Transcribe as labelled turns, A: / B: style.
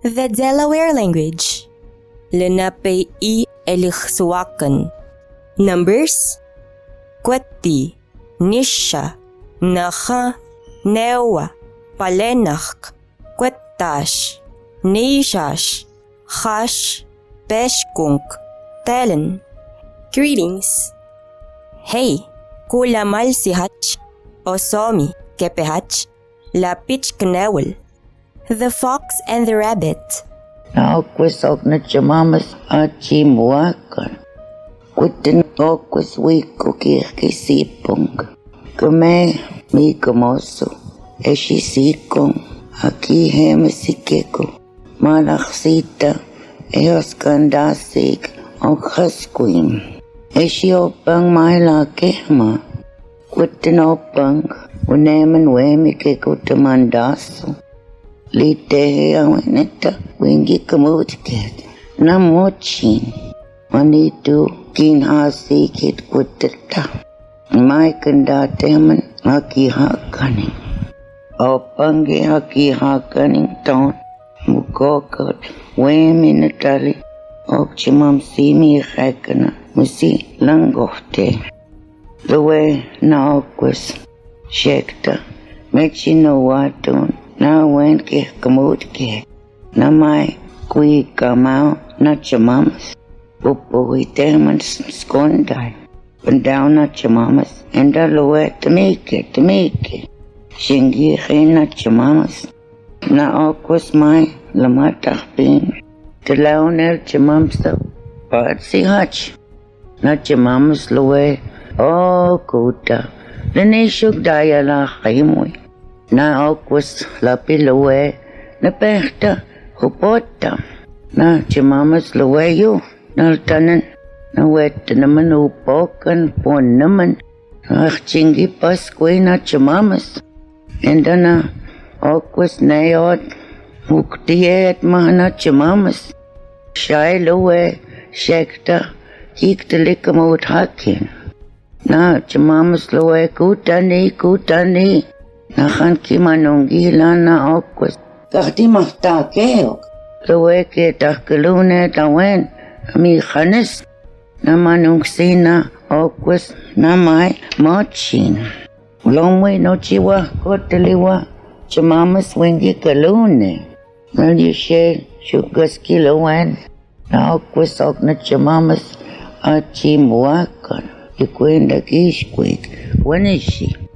A: The Delaware language. Lenape I Elichsuakan. Numbers. Kweti, Nisha, Naha, Newa, Palenach, Kwetash, Nishash, Hash, Peshkunk, Telen. Greetings. Hey, Kula Malsihach, Osomi, Kepehach, Lapich Knewel. The Fox and the Rabbit.
B: Naokwes na chamamas achimuakan. Kutin okwes wiko kirkisipong. Kume mi kamoso. Eshisikong. Aki hemesikeko. Malaksita. Eoskandasik. Okhasquim. Eshiopang mailakehma. Kutin opang. Unemen wemikeko tamandaso. Lite aweneta wingi kamutket na mochin manitu kin hasi kit kuteta mai kanda teman haki hakani opange haki hakani ton mukokot weminatali okchimam simi hakana musi langofte the way now was shekta mechino na wen ke kamut ke na mai kui kamau na chamamas upo iteman skondai and down na chamamas and a loe to make it shingi na chamamas na okwas mai lamata pin to launel chamamsta but si hach na chamamas loe o kuta lenishuk dayala kaimui na okwas lapi loe na pehta hupota na chamamas loe yu na tanan na wet naman upokan pon naman chingi paskwe na chamamas enda na okwas nayot muktiyet mahana chamamas shay loe shekta kiktalikam hakin na chamamas loe kutani Nahan kimanongi lana okwas. Kahti mahta keok. Loe ke tahkalune tawen. Mi khanis. Namanung sina okwas namai mochin. Ulomwe no chiwa kotaliwa. Chamamas wengi kalune. Nalyushe shugas kilowan. Na okwas ok na chamamas achimuakan. Ikwenda kishkwik. When is she?